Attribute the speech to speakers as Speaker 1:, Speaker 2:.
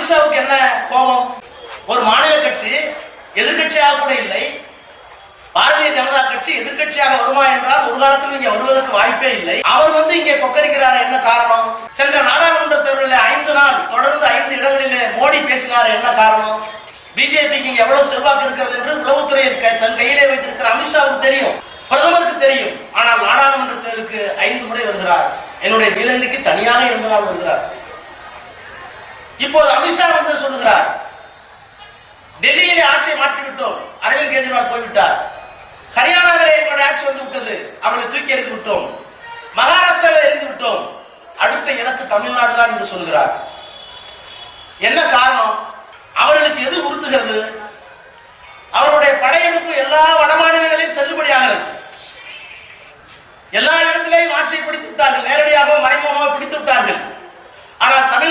Speaker 1: அமித்ஷாவுக்கு என்ன கோபம்? ஒரு மாநில கட்சி எதிர்கட்சியாக கூட இல்லை, பாரதிய ஜனதா கட்சி எதிர்கட்சியாக வருமா என்றால் ஒரு காலத்தில் இங்கே வருவதற்கு வாய்ப்பே இல்லை. அவர் இங்கே கொக்கரிக்கிறார். என்ன காரணம்? சென்ற நாடாளுமன்ற தேர்தலில் 5 நாள் தொடர்ந்து 5 இடங்களிலே மோடி பேசினார். என்ன காரணம்? பிஜேபிக்கு இங்கே எவ்வளவு செல்வாக்கு இருக்கிறது என்று உளவுத்துறை தன் கையிலே வைத்திருக்கிற அமித்ஷாவுக்கு தெரியும், பிரதமருக்கு தெரியும். ஆனால் நாடாளுமன்ற தேர்தலுக்கு 5 முறை வருகிறார். என்னுடைய நீலகிரிக்கு தனியாக 2 நாள் வருகிறார். இப்போது அமித்ஷா சொல்லுகிறார், டெல்லியிலே ஆட்சியை மாற்றிவிட்டோம், அரவிந்த் கெஜ்ரிவால் போய்விட்டார். ஹரியானாவிலே எங்களுடைய ஆட்சி வந்து விட்டது, அவர்களை தூக்கி எறிந்து விட்டோம். மகாராஷ்டிராவில் எறிந்து விட்டோம், அடுத்த இலக்கு தமிழ்நாடு தான் என்று சொல்கிறார். என்ன காரணம்? அவர்களுக்கு எது உறுத்துகிறது? அவருடைய படையெடுப்பு எல்லா வட மாநிலங்களையும் செல்லுபடியாகிறது. எல்லா இடத்திலேயும் ஆட்சியை பிடித்து விட்டார்கள், நேரடியாக மறைமுகமாக பிடித்து விட்டார்கள். ஆனால் தமிழ்